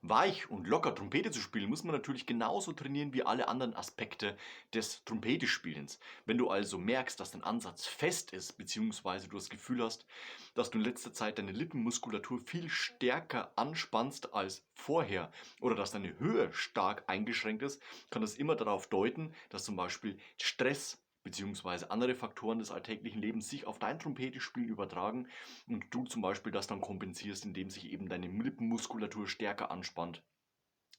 Weich und locker Trompete zu spielen, muss man natürlich genauso trainieren wie alle anderen Aspekte des Trompetespielens. Wenn du also merkst, dass dein Ansatz fest ist, beziehungsweise du das Gefühl hast, dass du in letzter Zeit deine Lippenmuskulatur viel stärker anspannst als vorher oder dass deine Höhe stark eingeschränkt ist, kann das immer darauf deuten, dass zum Beispiel Stress beziehungsweise andere Faktoren des alltäglichen Lebens sich auf dein Trompetespiel übertragen und du zum Beispiel das dann kompensierst, indem sich eben deine Lippenmuskulatur stärker anspannt.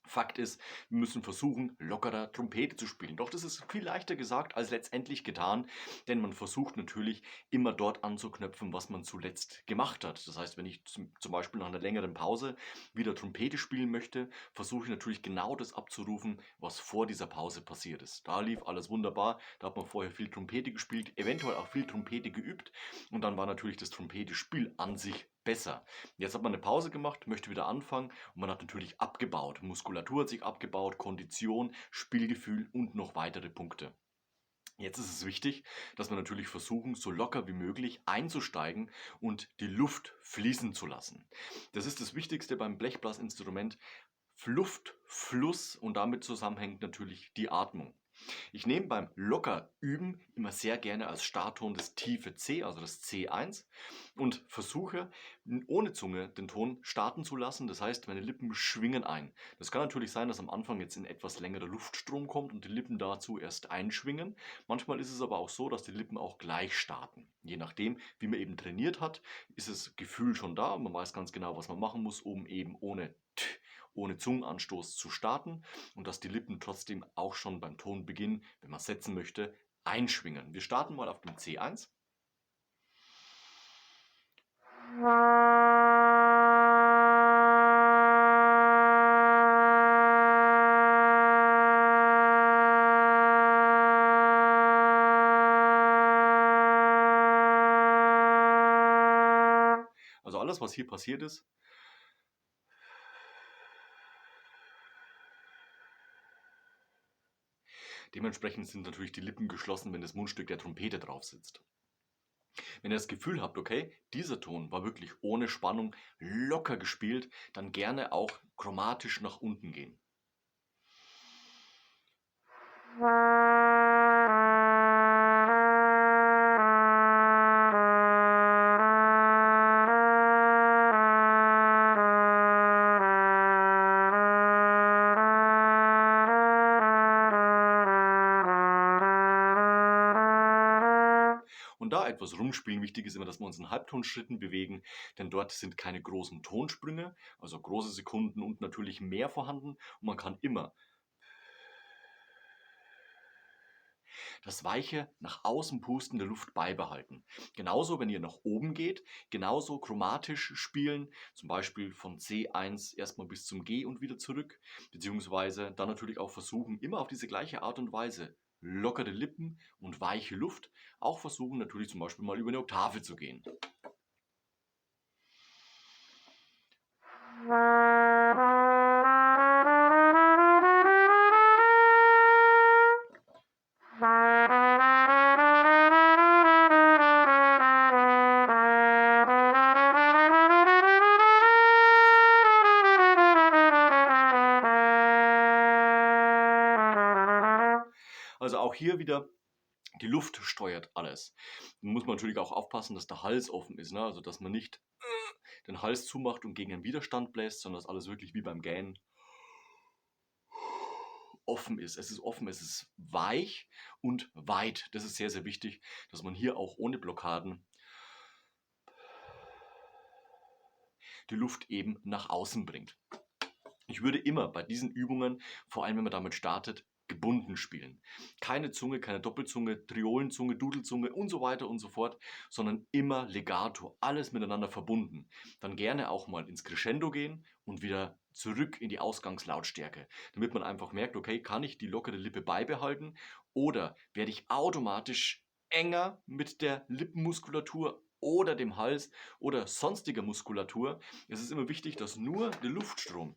Fakt ist, wir müssen versuchen, lockerer Trompete zu spielen. Doch das ist viel leichter gesagt als letztendlich getan, denn man versucht natürlich immer dort anzuknöpfen, was man zuletzt gemacht hat. Das heißt, wenn ich zum Beispiel nach einer längeren Pause wieder Trompete spielen möchte, versuche ich natürlich genau das abzurufen, was vor dieser Pause passiert ist. Da lief alles wunderbar, da hat man vorher viel Trompete gespielt, eventuell auch viel Trompete geübt und dann war natürlich das Trompetespiel an sich besser. Jetzt hat man eine Pause gemacht, möchte wieder anfangen und man hat natürlich abgebaut. Muskulatur hat sich abgebaut, Kondition, Spielgefühl und noch weitere Punkte. Jetzt ist es wichtig, dass wir natürlich versuchen, so locker wie möglich einzusteigen und die Luft fließen zu lassen. Das ist das Wichtigste beim Blechblasinstrument. Luft, Fluss und damit zusammenhängt natürlich die Atmung. Ich nehme beim Lockerüben immer sehr gerne als Startton das tiefe C, also das C1 und versuche ohne Zunge den Ton starten zu lassen. Das heißt, meine Lippen schwingen ein. Das kann natürlich sein, dass am Anfang jetzt ein etwas längerer Luftstrom kommt und die Lippen dazu erst einschwingen. Manchmal ist es aber auch so, dass die Lippen auch gleich starten. Je nachdem, wie man eben trainiert hat, ist das Gefühl schon da. Man weiß ganz genau, was man machen muss, um eben ohne Zungenanstoß zu starten und dass die Lippen trotzdem auch schon beim Tonbeginn, wenn man setzen möchte, einschwingen. Wir starten mal auf dem C1. Also alles, was hier passiert ist, dementsprechend sind natürlich die Lippen geschlossen, wenn das Mundstück der Trompete drauf sitzt. Wenn ihr das Gefühl habt, okay, dieser Ton war wirklich ohne Spannung locker gespielt, dann gerne auch chromatisch nach unten gehen. Und da etwas rumspielen, wichtig ist immer, dass wir uns in Halbtonschritten bewegen, denn dort sind keine großen Tonsprünge, also große Sekunden und natürlich mehr vorhanden. Und man kann immer das weiche nach außen pusten der Luft beibehalten. Genauso, wenn ihr nach oben geht, genauso chromatisch spielen, zum Beispiel von C1 erstmal bis zum G und wieder zurück, beziehungsweise dann natürlich auch versuchen, immer auf diese gleiche Art und Weise lockere Lippen und weiche Luft, auch versuchen natürlich zum Beispiel mal über eine Oktave zu gehen. Also auch hier wieder, die Luft steuert alles. Nun muss man natürlich auch aufpassen, dass der Hals offen ist, ne? Also dass man nicht den Hals zumacht und gegen einen Widerstand bläst, sondern dass alles wirklich wie beim Gähnen offen ist. Es ist offen, es ist weich und weit. Das ist sehr, sehr wichtig, dass man hier auch ohne Blockaden die Luft eben nach außen bringt. Ich würde immer bei diesen Übungen, vor allem wenn man damit startet, gebunden spielen. Keine Zunge, keine Doppelzunge, Triolenzunge, Dudelzunge und so weiter und so fort, sondern immer legato, alles miteinander verbunden. Dann gerne auch mal ins Crescendo gehen und wieder zurück in die Ausgangslautstärke, damit man einfach merkt, okay, kann ich die lockere Lippe beibehalten oder werde ich automatisch enger mit der Lippenmuskulatur oder dem Hals oder sonstiger Muskulatur. Es ist immer wichtig, dass nur der Luftstrom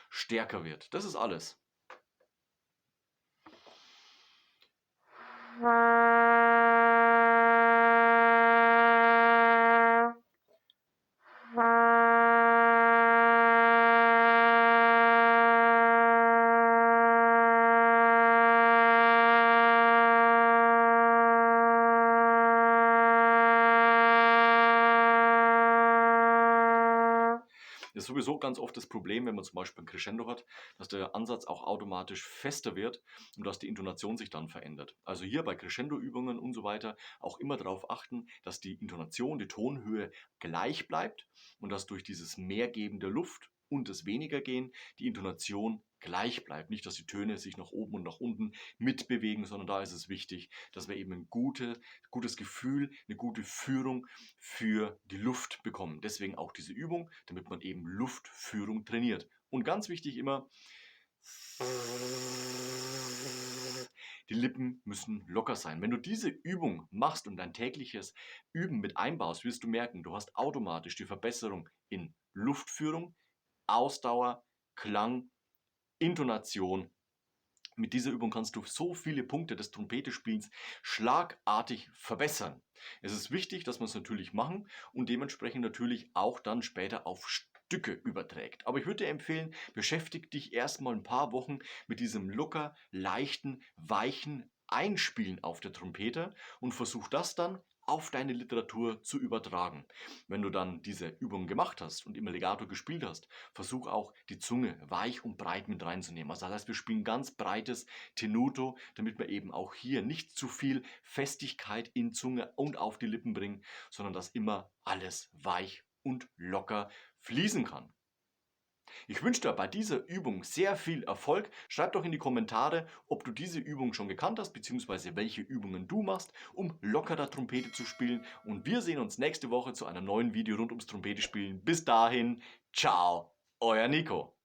stärker wird. Das ist alles. Das ist sowieso ganz oft das Problem, wenn man zum Beispiel ein Crescendo hat, dass der Ansatz auch automatisch fester wird und dass die Intonation sich dann verändert. Also hier bei Crescendo-Übungen und so weiter auch immer darauf achten, dass die Intonation, die Tonhöhe gleich bleibt und dass durch dieses Mehrgeben der Luft und das Wenigergehen die Intonation gleich bleibt. Nicht, dass die Töne sich nach oben und nach unten mitbewegen, sondern da ist es wichtig, dass wir eben ein gutes Gefühl, eine gute Führung für die Luft bekommen. Deswegen auch diese Übung, damit man eben Luftführung trainiert. Und ganz wichtig immer, die Lippen müssen locker sein. Wenn du diese Übung machst und dein tägliches Üben mit einbaust, wirst du merken, du hast automatisch die Verbesserung in Luftführung, Ausdauer, Klang, Intonation. Mit dieser Übung kannst du so viele Punkte des Trompetespielens schlagartig verbessern. Es ist wichtig, dass wir es natürlich machen und dementsprechend natürlich auch dann später auf Stücke überträgt. Aber ich würde dir empfehlen, beschäftige dich erstmal ein paar Wochen mit diesem locker, leichten, weichen Einspielen auf der Trompete und versuch das dann auf deine Literatur zu übertragen. Wenn du dann diese Übung gemacht hast und immer Legato gespielt hast, versuch auch die Zunge weich und breit mit reinzunehmen. Also das heißt, wir spielen ganz breites Tenuto, damit wir eben auch hier nicht zu viel Festigkeit in Zunge und auf die Lippen bringen, sondern dass immer alles weich und locker fließen kann. Ich wünsche dir bei dieser Übung sehr viel Erfolg. Schreib doch in die Kommentare, ob du diese Übung schon gekannt hast, beziehungsweise welche Übungen du machst, um lockerer Trompete zu spielen. Und wir sehen uns nächste Woche zu einem neuen Video rund ums Trompete spielen. Bis dahin, ciao, euer Nico.